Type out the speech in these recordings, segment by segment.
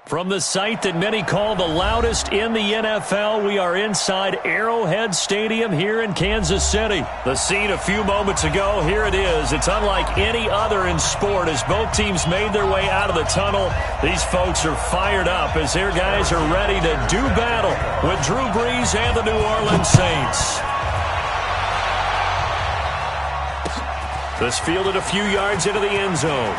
From the site that many call the loudest in the NFL, we are inside Arrowhead Stadium here in Kansas City. The scene a few moments ago, here it is. It's unlike any other in sport as both teams made their way out of the tunnel. These folks are fired up as their guys are ready to do battle with Drew Brees and the New Orleans Saints. This fielded a few yards into the end zone.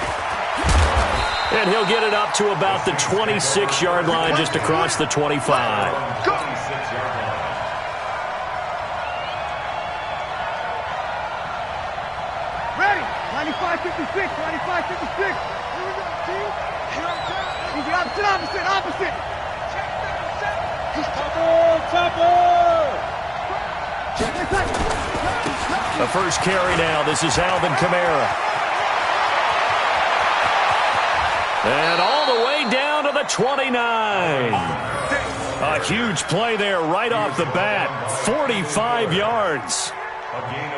And he'll get it up to about the 26-yard line just across the 25. Go. Ready. 95-56. 95-56. Here we go, team. Easy, opposite. The first carry now. This is Alvin Kamara. And all the way down to the 29. A huge play there right off the bat. 45 yards.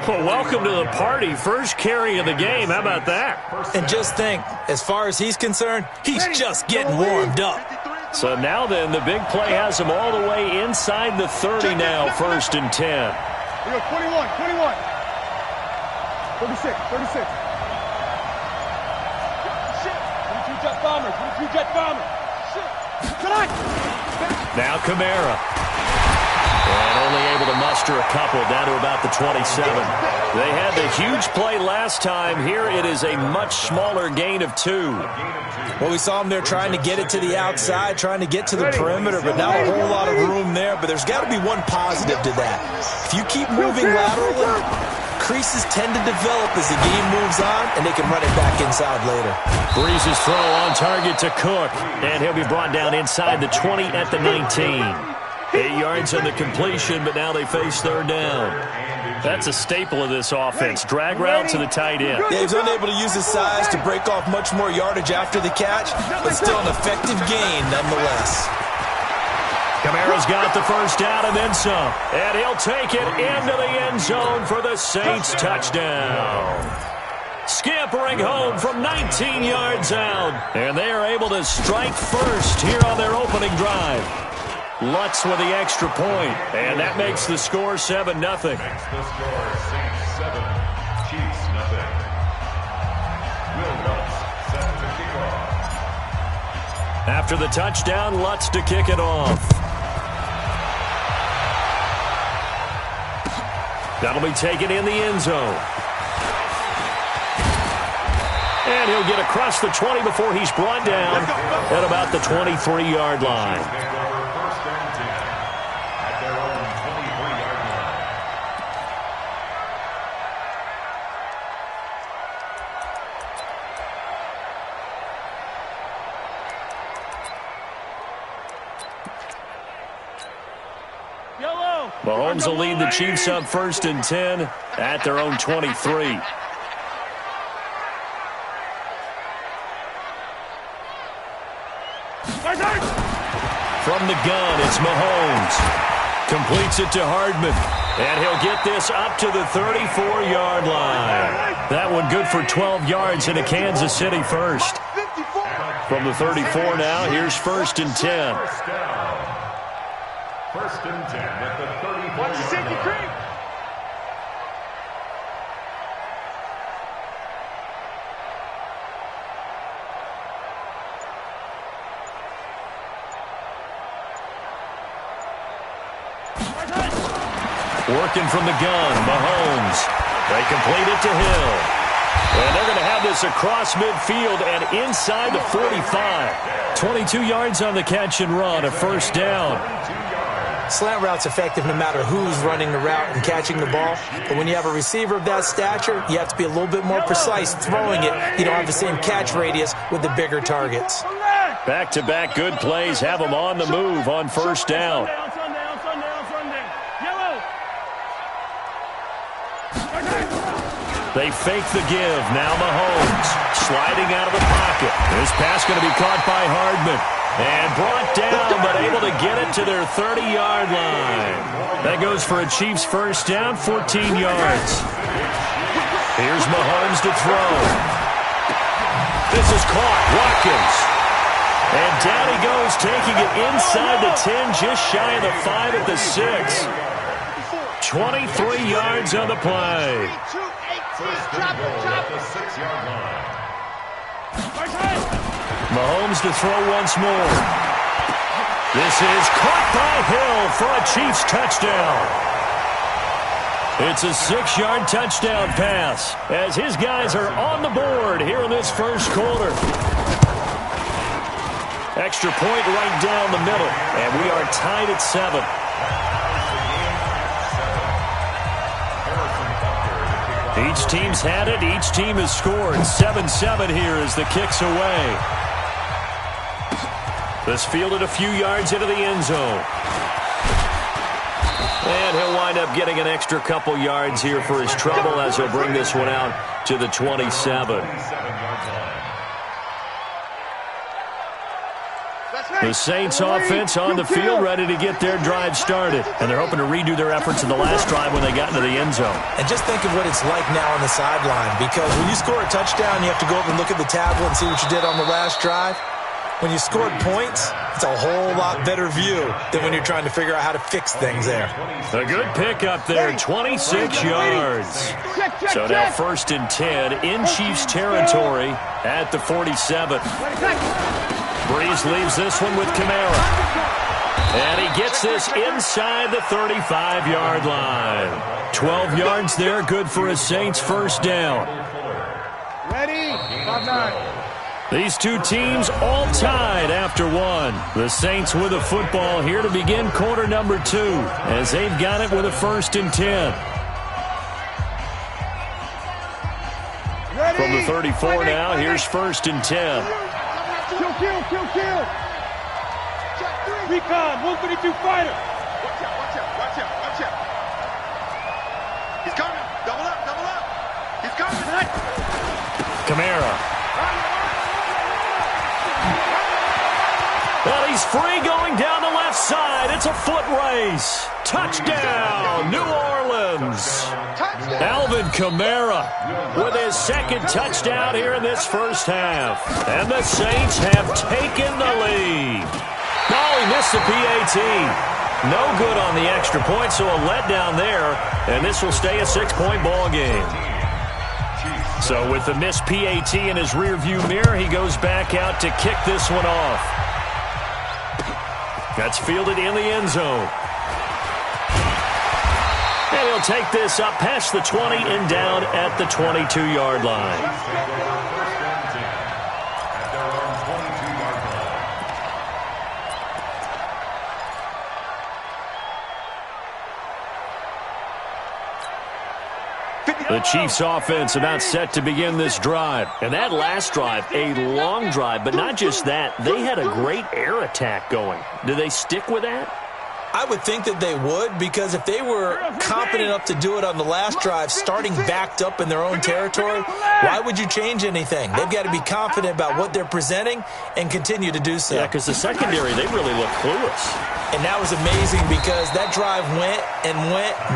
Well, welcome to the party. First carry of the game. How about that? And just think, as far as he's concerned, he's just getting warmed up. So now then, the big play has him all the way inside the 30 now, 1st and 10. We go 21. 36. Now Kamara. And only able to muster a couple down to about the 27. They had the huge play last time. Here it is a much smaller gain of 2. Well, we saw him there trying to get it to the outside, trying to get to the perimeter, but not a whole lot of room there. But there's got to be one positive to that. If you keep moving laterally, creases tend to develop as the game moves on, and they can run it back inside later. Brees' throw on target to Cook, and he'll be brought down inside the 20 at the 19. 8 yards on the completion, but now they face 3rd down. That's a staple of this offense. Drag route to the tight end. Yeah, he's unable to use his size to break off much more yardage after the catch, but still an effective gain nonetheless. Kamara's got the first down and then some. And he'll take it into the end zone for the Saints touchdown. Scampering home from 19 yards out. And they are able to strike first here on their opening drive. Lutz with the extra point. And that makes the score 7-0. Makes the score Saints 7, Chiefs 0. Will Lutz set to kick off. After the touchdown, Lutz to kick it off. That'll be taken in the end zone. And he'll get across the 20 before he's brought down at about the 23-yard line. Mahomes will lead the Chiefs up 1st and 10 at their own 23. From the gun, it's Mahomes. Completes it to Hardman. And he'll get this up to the 34-yard line. That one good for 12 yards into Kansas City first. From the 34 now, here's 1st and 10. 1st and 10 at the 34-yard line. Working from the gun, Mahomes. They complete it to Hill. And they're going to have this across midfield and inside the 45. 22 yards on the catch and run, a 1st down. Slant route's effective no matter who's running the route and catching the ball. But when you have a receiver of that stature, you have to be a little bit more precise throwing it. You don't have the same catch radius with the bigger targets. Back-to-back good plays have them on the move on 1st down. They fake the give. Now Mahomes sliding out of the pocket. This pass going to be caught by Hardman. And brought down, but able to get it to their 30-yard line. That goes for a Chiefs 1st down, 14 yards. Here's Mahomes to throw. This is caught. Watkins. And down he goes, taking it inside the 10, just shy of the 5 at the 6. 23 yards on the play. Mahomes to throw once more. This is caught by Hill for a Chiefs touchdown. It's a 6-yard touchdown pass as his guys are on the board here in this first quarter. Extra point right down the middle, and we are tied at 7. Each team's had it. Each team has scored. 7-7 here as the kick's away. This fielded a few yards into the end zone. And he'll wind up getting an extra couple yards here for his trouble as he'll bring this one out to the 27. The Saints offense on the field, ready to get their drive started. And they're hoping to redo their efforts in the last drive when they got into the end zone. And just think of what it's like now on the sideline, because when you score a touchdown, you have to go up and look at the tablet and see what you did on the last drive. When you scored points, it's a whole lot better view than when you're trying to figure out how to fix things there. A good pickup there, 26 yards. So now 1st and 10 in Chiefs territory at the 47. Breeze leaves this one with Kamara. And he gets this inside the 35-yard line. 12 yards there, good for a Saints first down. Ready? 5-9. These two teams all tied after one. The Saints with the football here to begin quarter number 2 as they've got it with a 1st and 10. Ready? From the 34 now, here's 1st and 10. Kill. Recon, 132 fighter. Watch out. He's coming. Double up. He's coming. Kamara. Well, he's free going down the left side. It's a foot race. Touchdown, New Orleans. Alvin Kamara with his 2nd touchdown here in this first half. And the Saints have taken the lead. Oh, he missed the PAT. No good on the extra point, so a letdown there. And this will stay a 6-point ball game. So with the missed PAT in his rearview mirror, he goes back out to kick this one off. That's fielded in the end zone. And he'll take this up past the 20 and down at the 22-yard line. The Chiefs offense about set to begin this drive. And that last drive, a long drive, but not just that. They had a great air attack going. Do they stick with that? I would think that they would, because if they were confident enough to do it on the last drive, starting backed up in their own territory, why would you change anything? They've got to be confident about what they're presenting and continue to do so. Yeah, because the secondary, they really look clueless. And that was amazing because that drive went,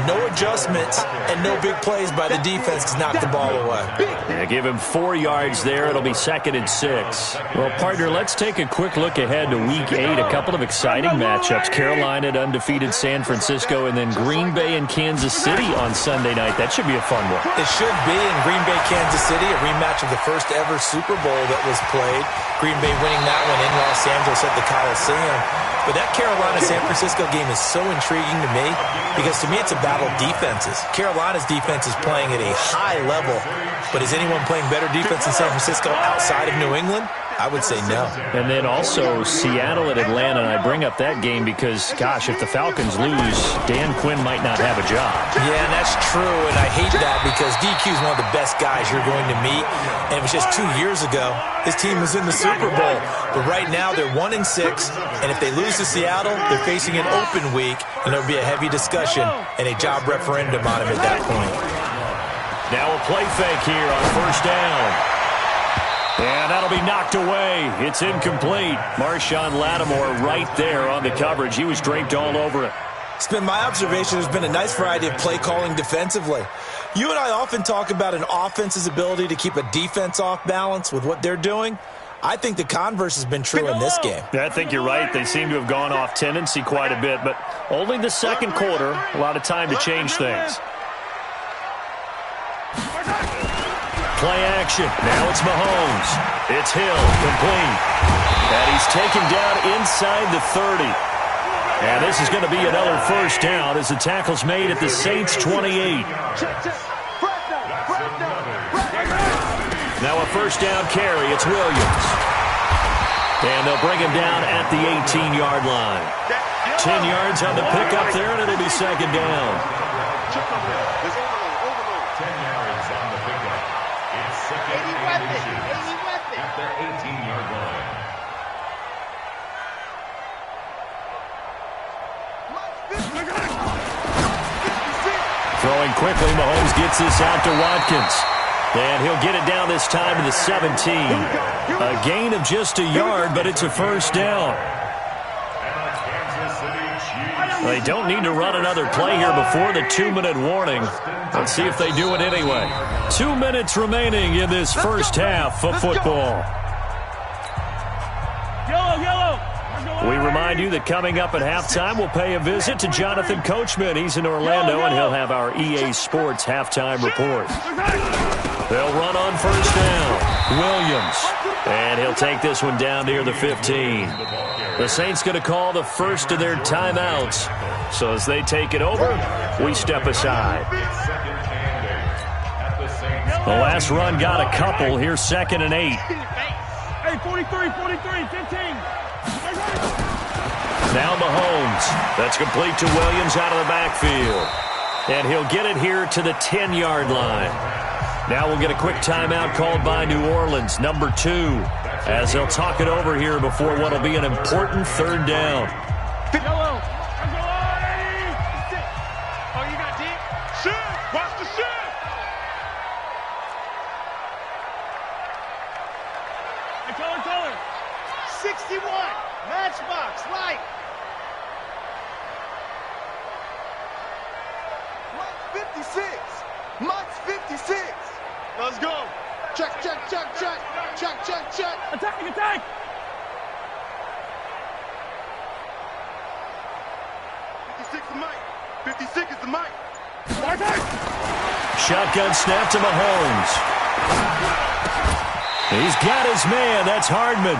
no adjustments, and no big plays by the defense to knock the ball away. Yeah, give him 4 yards there. It'll be 2nd and 6. Well, partner, let's take a quick look ahead to Week 8. A couple of exciting matchups. Carolina at undefeated San Francisco, and then Green Bay and Kansas City on Sunday night. That should be a fun one. It should be. In Green Bay, Kansas City, a rematch of the first ever Super Bowl that was played. Green Bay winning that one in Los Angeles at the Coliseum. But that Carolina-San Francisco game is so intriguing to me because to me it's a battle of defenses. Carolina's defense is playing at a high level, but is anyone playing better defense in San Francisco outside of New England? I would say no. And then also Seattle at Atlanta, and I bring up that game because, gosh, if the Falcons lose, Dan Quinn might not have a job. Yeah, and that's true, and I hate that because DQ is one of the best guys you're going to meet, and it was just 2 years ago his team was in the Super Bowl. But right now they're 1-6, and if they lose to Seattle, they're facing an open week, and there'll be a heavy discussion and a job referendum on him at that point. Now a play fake here on 1st down. And that'll be knocked away. It's incomplete. Marshawn Lattimore right there on the coverage. He was draped all over it. It's been my observation there's been a nice variety of play calling defensively. You and I often talk about an offense's ability to keep a defense off balance with what they're doing. I think the converse has been true in this game. Yeah, I think you're right. They seem to have gone off tendency quite a bit, but only the second quarter, a lot of time to change things. Play action. Now it's Mahomes. It's Hill, complete. And he's taken down inside the 30. And this is going to be another first down as the tackle's made at the Saints' 28. Now a first down carry. It's Williams. And they'll bring him down at the 18-yard line. 10 yards on the pickup there, and it'll be second down. 10 yards on the pickup. It's second and 86 at the 18-yard line. Throwing quickly, Mahomes gets this out to Watkins. And he'll get it down this time to the 17. A gain of just a yard, but it's a first down. They don't need to run another play here before the 2-minute warning. Let's see if they do it anyway. 2 minutes remaining in this first half of football. We remind you that coming up at halftime, we'll pay a visit to Jonathan Coachman. He's in Orlando, and he'll have our EA Sports halftime report. They'll run on first down. Williams. And he'll take this one down near the 15. The Saints going to call the first of their timeouts. So as they take it over, we step aside. The last run got a couple. Here's 2nd and 8. Hey, 43, 15. Now Mahomes. That's complete to Williams out of the backfield. And he'll get it here to the 10-yard line. Now we'll get a quick timeout called by New Orleans, number 2, as they'll talk it over here before what will be an important third down. Oh, you got deep? Shoot! Watch the shoot! Hey, color. 61. Matchbox, light. 56. Mike's 56. Let's go. Check. Attack. 56 is Mike. 56 is the Mike. Shotgun snap to Mahomes. He's got his man. That's Hardman.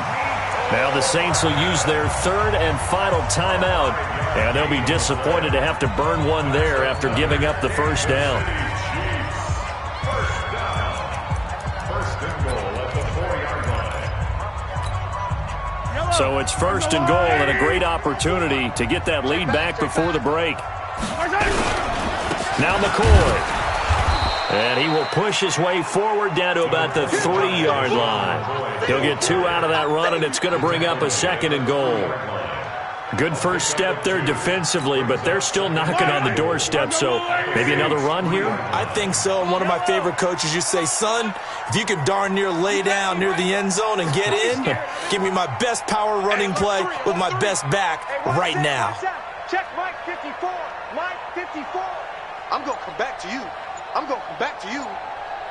Now the Saints will use their third and final timeout, and they'll be disappointed to have to burn one there after giving up the first down. First and goal at the 4-yard line. So it's first and goal and a great opportunity to get that lead back before the break. Now McCoy. And he will push his way forward down to about the 3-yard line. He'll get 2 out of that run, and it's going to bring up a 2nd and goal. Good first step there defensively, but they're still knocking on the doorstep, so maybe another run here? I think so. And one of my favorite coaches used to say, son, if you can darn near lay down near the end zone and get in, give me my best power running play with my best back right now. Check Mike 54. Mike 54. I'm going to come back to you.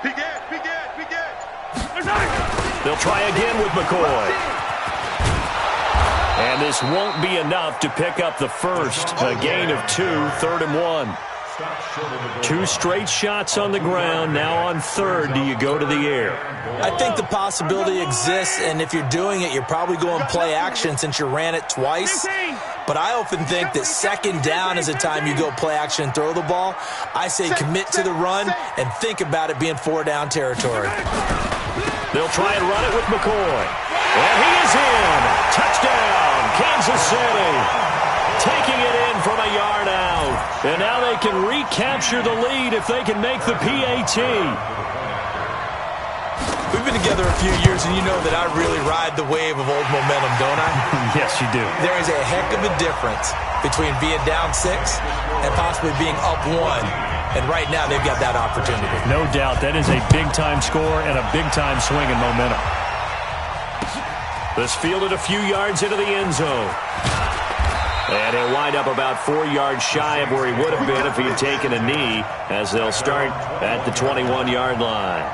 Big edge. They'll try again with McCoy. And this won't be enough to pick up the first. A gain of 2, 3rd and 1. 2 straight shots on the ground. Now on third, do you go to the air? I think the possibility exists, and if you're doing it, you're probably going play action since you ran it twice. But I often think that 2nd down is a time you go play action and throw the ball. I say commit to the run and think about it being 4-down territory. They'll try and run it with McCoy. And he is in. Touchdown, Kansas City. Taking it in from a yard out. And now they can recapture the lead if they can make the PAT. We've been together a few years, and you know that I really ride the wave of old momentum, don't I? Yes, you do. There is a heck of a difference between being down 6 and possibly being up 1. And right now, they've got that opportunity. No doubt. That is a big-time score and a big-time swing in momentum. This fielded a few yards into the end zone. And he'll wind up about 4 yards shy of where he would have been if he had taken a knee, as they'll start at the 21-yard line.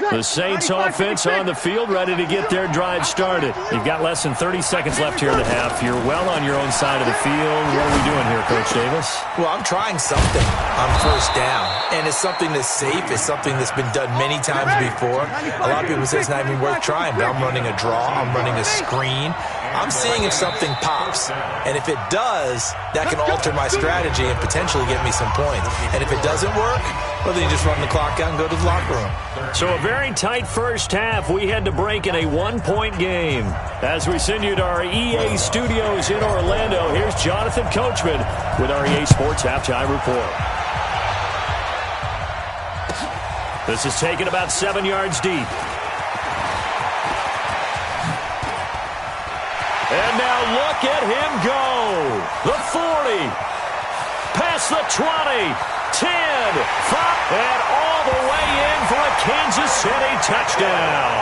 The Saints offense on the field, ready to get their drive started. You've got less than 30 seconds left here in the half. You're well on your own side of the field. What are we doing here, Coach Davis? Well, I'm trying something on first down, and it's something that's safe. It's something that's been done many times before. A lot of people say it's not even worth trying, but I'm running a draw. I'm running a screen. I'm seeing if something pops, and if it does, that can alter my strategy and potentially get me some points. And if it doesn't work, well, then you just run the clock out and go to the locker room. So a very tight first half. We had to break in a one-point game. As we send you to our EA studios in Orlando, here's Jonathan Coachman with our EA Sports Halftime Report. This is taken about 7 yards deep. And now look at him go. The 40. Past the 20. 10. 5. And all the way in for a Kansas City touchdown.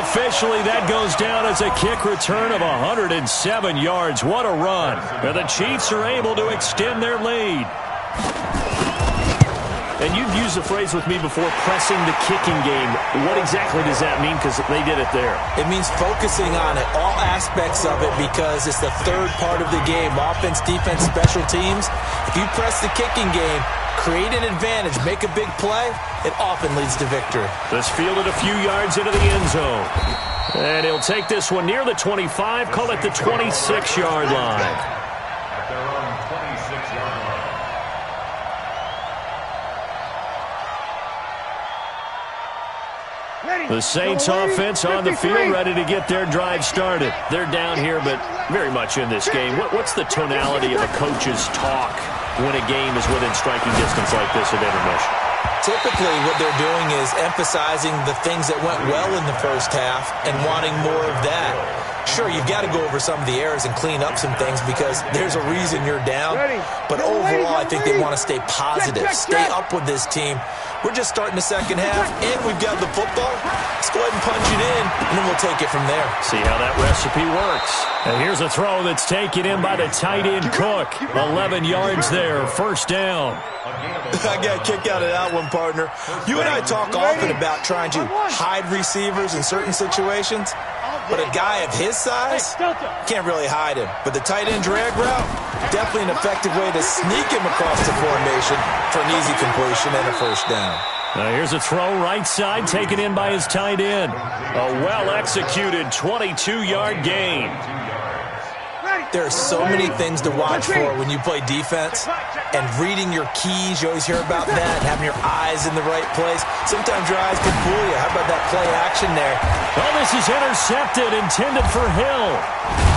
Officially, that goes down as a kick return of 107 yards. What a run. And the Chiefs are able to extend their lead. And you've used the phrase with me before, pressing the kicking game. What exactly does that mean? Because they did it there. It means focusing on it, all aspects of it, because it's the third part of the game. Offense, defense, special teams. If you press the kicking game, create an advantage, make a big play, it often leads to victory. This fielded a few yards into the end zone. And he'll take this one near the 25, call it the 26-yard line. At their own 26-yard line. The Saints offense on the field, ready to get their drive started. They're down here, but very much in this game. What's the tonality of a coach's talk when a game is within striking distance like this at intermission? Typically, what they're doing is emphasizing the things that went well in the first half and wanting more of that. Sure, you've got to go over some of the errors and clean up some things because there's a reason you're down. But overall, I think they want to stay positive, stay up with this team. We're just starting the second half, and we've got the football. Let's go ahead and punch it in, and then we'll take it from there. See how that recipe works. And here's a throw that's taken in by the tight end Cook. 11 yards there, first down. I got a kick out of that one, partner. You and I talk often about trying to hide receivers in certain situations, but a guy of his size can't really hide him. But the tight end drag route, definitely an effective way to sneak him across the formation for an easy completion and a first down. Now here's a throw right side, taken in by his tight end. A well-executed 22-yard gain. There are so many things to watch for when you play defense, and reading your keys, you always hear about that, having your eyes in the right place. Sometimes your eyes can fool you. How about that play action there? Well, this is intercepted, intended for Hill.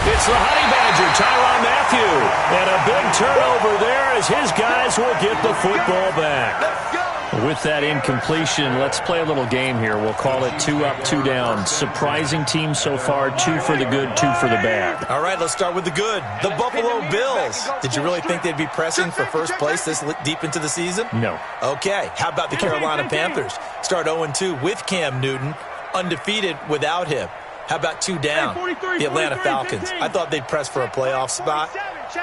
It's the Honey Badger, Tyrann Mathieu. And a big turnover there as his guys will get the football back. With that incompletion, let's play a little game here. We'll call it 2 up, 2 down. Surprising team so far, 2 for the good, 2 for the bad. All right, let's start with the good. The Buffalo Bills. Did you really think they'd be pressing for first place this deep into the season? No. Okay, how about the Carolina Panthers? Start 0-2 with Cam Newton, undefeated without him. How about 2 down? The Atlanta Falcons. I thought they'd press for a playoff spot.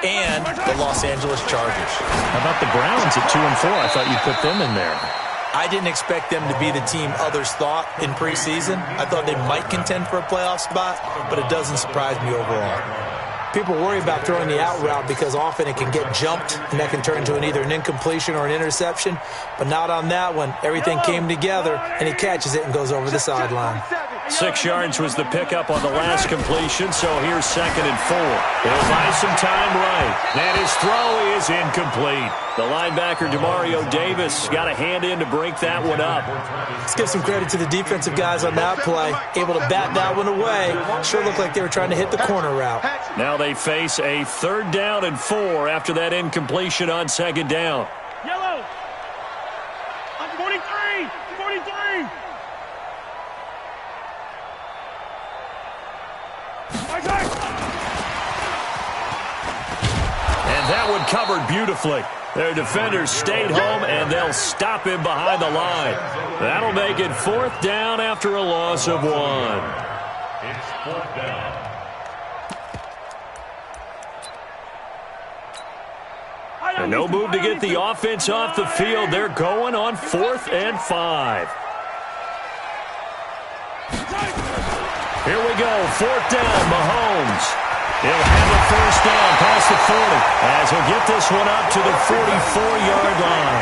And the Los Angeles Chargers. How about the Browns at 2-4? I thought you'd put them in there. I didn't expect them to be the team others thought in preseason. I thought they might contend for a playoff spot, but it doesn't surprise me overall. People worry about throwing the out route because often it can get jumped, and that can turn into either an incompletion or an interception, but not on that one. Everything came together, and he catches it and goes over the sideline. 6 yards was the pickup on the last completion, so here's 2nd and 4. He'll buy some time right. And his throw is incomplete. The linebacker, Demario Davis, got a hand in to break that one up. Let's give some credit to the defensive guys on that play. Able to bat that one away. Sure looked like they were trying to hit the corner route. Now they face a 3rd down and 4 after that incompletion on 2nd down. Yellow. On 43. 43. And that one covered beautifully. Their defenders stayed home, and they'll stop him behind the line. That'll make it 4th down after a loss of 1. It's 4th down. And no move to get the offense off the field. They're going on 4th and 5. Here we go, 4th down, Mahomes. He'll have it 1st down past the 40 as he'll get this one up to the 44-yard line.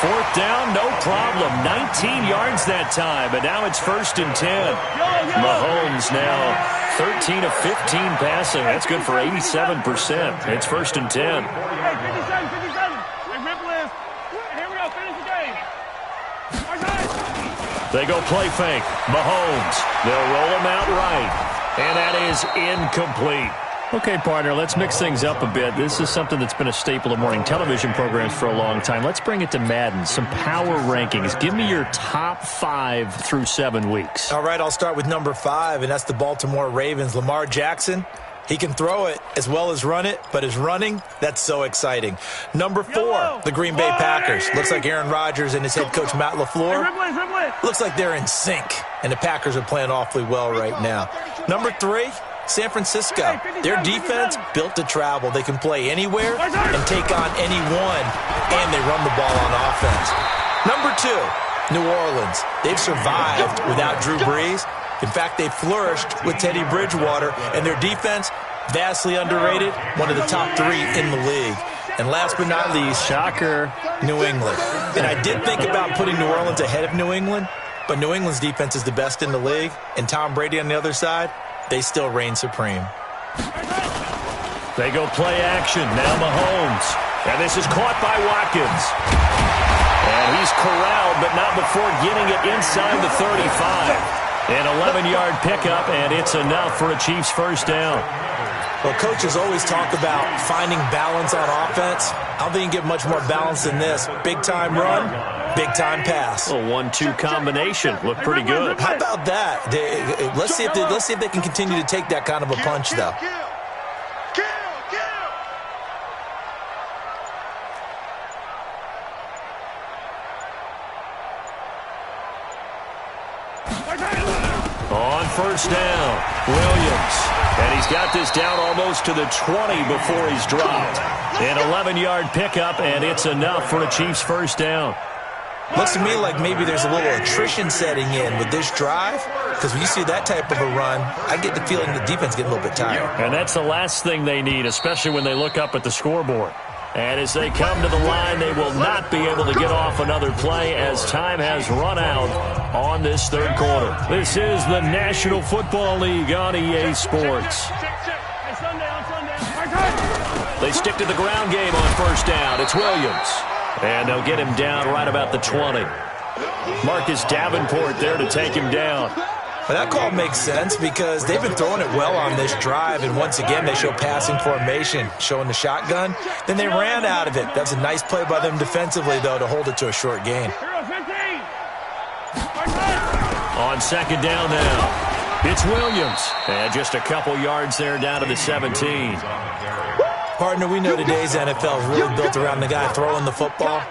4th down, no problem. 19 yards that time, but now it's 1st and 10. Mahomes now 13 of 15 passing. That's good for 87%. It's 1st and 10. Hey, 57, 57. Rip list. Here we go, finish the game. They go play fake. Mahomes. They'll roll him out right. And that is incomplete. Okay, partner, let's mix things up a bit. This is something that's been a staple of morning television programs for a long time. Let's bring it to Madden. Some power rankings. Give me your top 5 through 7 weeks. All right, I'll start with number 5, and that's the Baltimore Ravens. Lamar Jackson. He can throw it as well as run it, but his running, that's so exciting. Number 4, the Green Bay Packers. Looks like Aaron Rodgers and his head coach, Matt LaFleur. Looks like they're in sync, and the Packers are playing awfully well right now. Number 3, San Francisco. Their defense built to travel. They can play anywhere and take on anyone, and they run the ball on offense. Number 2, New Orleans. They've survived without Drew Brees. In fact, they flourished with Teddy Bridgewater, and their defense, vastly underrated, one of the top 3 in the league. And last but not least, shocker, New England. And I did think about putting New Orleans ahead of New England, but New England's defense is the best in the league, and Tom Brady on the other side, they still reign supreme. They go play action. Now Mahomes. And this is caught by Watkins. And he's corralled, but not before getting it inside the 35. An 11-yard pickup, and it's enough for a Chiefs 1st down. Well, coaches always talk about finding balance on offense. I don't think you can get much more balance than this. Big-time run, big-time pass. A 1-2 combination. Looked pretty good. How about that? Let's see if they can continue to take that kind of a punch, though. On 1st down, Williams. And he's got this down almost to the 20 before he's dropped. An 11-yard pickup, and it's enough for a Chiefs 1st down. Looks to me like maybe there's a little attrition setting in with this drive, because when you see that type of a run, I get the feeling the defense getting a little bit tired. And that's the last thing they need, especially when they look up at the scoreboard. And as they come to the line, they will not be able to get off another play as time has run out on this 3rd quarter. This is the National Football League on EA Sports. They stick to the ground game on 1st down. It's Williams. And they'll get him down right about the 20. Marcus Davenport there to take him down. Well, that call makes sense because they've been throwing it well on this drive, and once again they show passing formation, showing the shotgun. Then they ran out of it. That's a nice play by them defensively, though, to hold it to a short gain. On 2nd down now, it's Williams. And just a couple yards there down to the 17. Partner, we know today's NFL is really built around the guy throwing the football.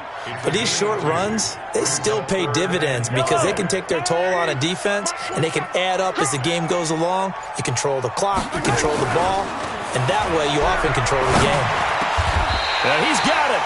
But these short runs, they still pay dividends because they can take their toll on a defense, and they can add up as the game goes along. You control the clock, you control the ball, and that way you often control the game. And he's got it.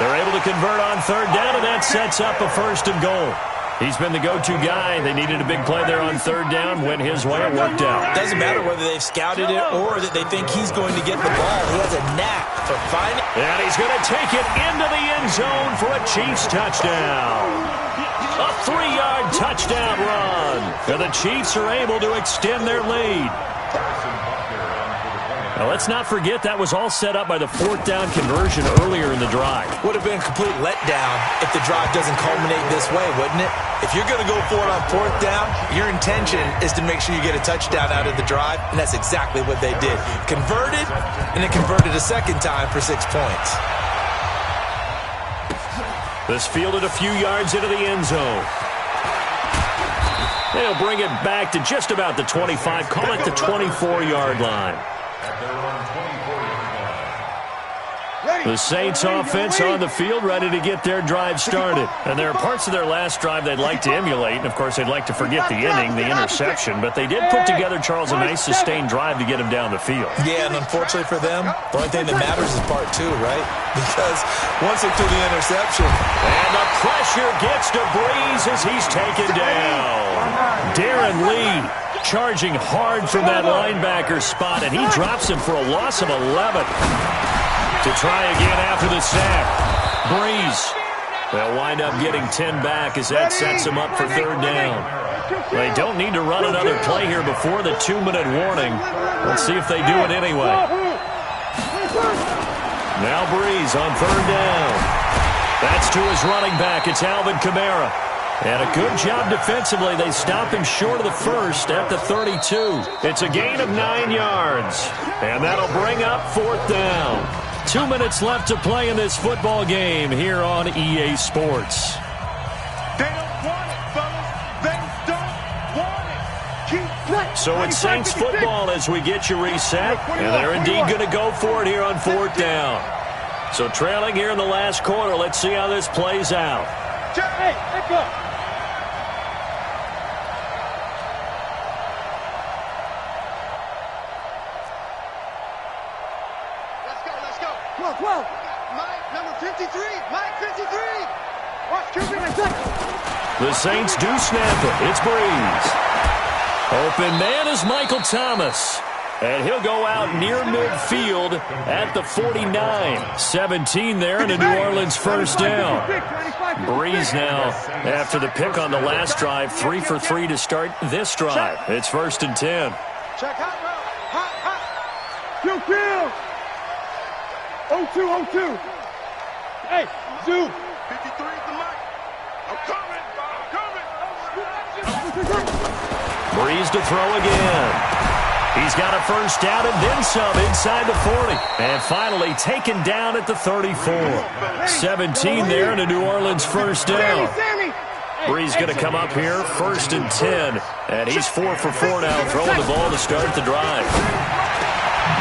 They're able to convert on 3rd down, and that sets up a 1st and goal. He's been the go-to guy. They needed a big play there on 3rd down. Went his way. It worked out. Doesn't matter whether they've scouted it or that they think he's going to get the ball. He has a knack for finding. And he's going to take it into the end zone for a Chiefs touchdown. A 3-yard touchdown run. And the Chiefs are able to extend their lead. Now, let's not forget that was all set up by the 4th down conversion earlier in the drive. Would have been a complete letdown if the drive doesn't culminate this way, wouldn't it? If you're going to go for it on 4th down, your intention is to make sure you get a touchdown out of the drive, and that's exactly what they did. Converted, and then converted a 2nd time for 6 points. This fielded a few yards into the end zone. They'll bring it back to just about the 25, call it the 24-yard line. The Saints offense on the field, ready to get their drive started. And there are parts of their last drive they'd like to emulate. And, of course, they'd like to forget the inning, the interception. But they did put together, Charles, a nice sustained drive to get him down the field. Yeah, and unfortunately for them, the only thing that matters is part 2, right? Because once they threw the interception. And the pressure pressure gets to Breeze as he's taken down. Darren Lee charging hard from that linebacker spot, and he drops him for a loss of 11. To try again after the sack. Breeze. They'll wind up getting 10 back as that sets them up for third down. They don't need to run another play here before the 2-minute warning. Let's see if they do it anyway. Now Breeze on third down. That's to his running back. It's Alvin Kamara. And a good job defensively. They stop him short of the first at the 32. It's a gain of 9 yards. And that'll bring up fourth down. 2 minutes left to play in this football game here on EA Sports. They don't want it, fellas. They don't want it. Keep So it's Saints football as we get you reset. And they're indeed going to go for it here on fourth down. So trailing here in the last quarter. Let's see how this plays out. Hey, let's go. Let's go. 12. Mike, number 53. Mike, 53. Watch QB. The Saints do snap it. It's Breeze. Open man is Michael Thomas. And he'll go out near midfield at the 49. 17 there and a New Orleans first down. Breeze now, after the pick on the last drive, 3 for 3 to start this drive. It's first and 10. Check hot route. Hot. Q. 0-2. Hey, Zoo. 53 is the mic. I'm coming. Breeze to throw again. He's got a first down and then some inside the 40. And finally taken down at the 34. 17 there and a New Orleans first down. Breeze going to come up here, first and 10. And he's 4 for 4 now, throwing the ball to start the drive.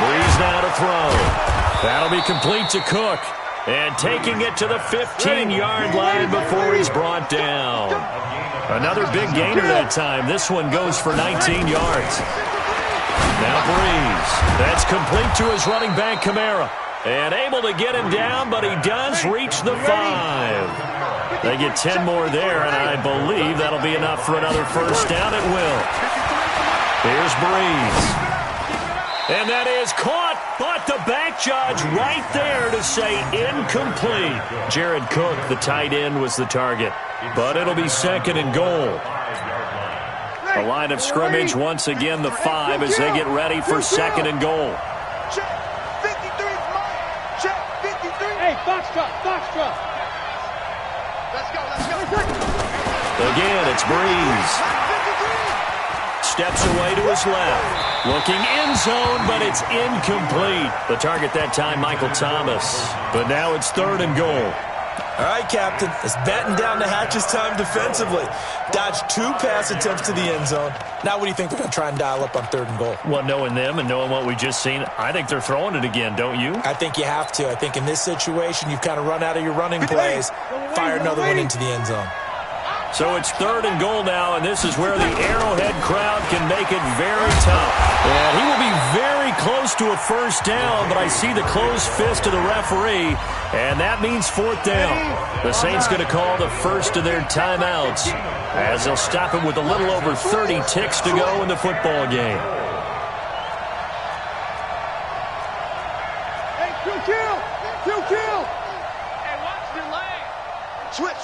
Breeze now to throw. That'll be complete to Cook. And taking it to the 15-yard line before he's brought down. Another big gainer that time. This one goes for 19 yards. Now Breeze. That's complete to his running back, Kamara. And able to get him down, but he does reach the 5. They get 10 more there, and I believe that'll be enough for another first down. It will. Here's Breeze. And that is caught, but the back judge right there to say incomplete. Jared Cook, the tight end, was the target. But it'll be second and goal. The line of scrimmage, once again, the 5 as they get ready for second and goal. Check 53, Mike. Check 53. Hey, Foxtrot. Let's go. Again, it's Breeze. Steps away to his left. Looking end zone, but it's incomplete. The target that time, Michael Thomas. But now it's third and goal. All right, Captain. It's batten down the hatches time defensively. Dodged 2 pass attempts to the end zone. Now what do you think they're going to try and dial up on third and goal? Well, knowing them and knowing what we just seen, I think they're throwing it again, don't you? I think you have to. I think in this situation, you've kind of run out of your running plays. Fire another one into the end zone. So it's third and goal now, and this is where the Arrowhead crowd can make it very tough. And he will be very close to a first down, but I see the closed fist of the referee, and that means fourth down. The Saints going to call the first of their timeouts as they'll stop him with a little over 30 ticks to go in the football game. Hey, two kill. Hey, watch the leg. Switch.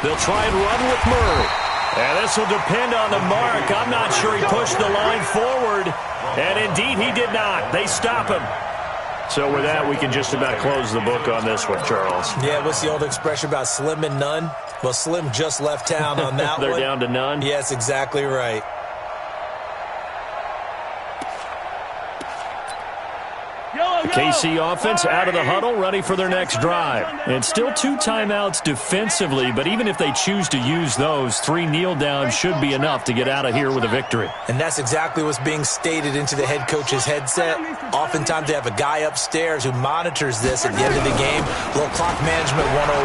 They'll try and run with Murray. And this will depend on the mark. I'm not sure he pushed the line forward. And indeed, he did not. They stop him. So with that, we can just about close the book on this one, Charles. Yeah, what's the old expression about slim and none? Well, Slim just left town on that They're one. down to none? Yes, exactly right. KC offense out of the huddle, ready for their next drive. And still 2 timeouts defensively, but even if they choose to use those, 3 kneel downs should be enough to get out of here with a victory. And that's exactly what's being stated into the head coach's headset. Oftentimes they have a guy upstairs who monitors this at the end of the game. Little clock management 101.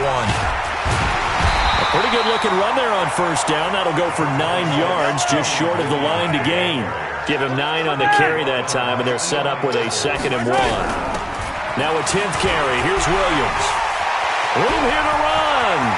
A pretty good looking run there on first down. That'll go for 9 yards, just short of the line to gain. Give him 9 on the carry that time, and they're set up with a second and 1. Now a 10th carry. Here's Williams. Room here to run.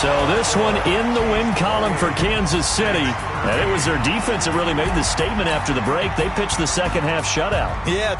So this one in the win column for Kansas City. And it was their defense that really made the statement after the break. They pitched the second half shutout. Yeah,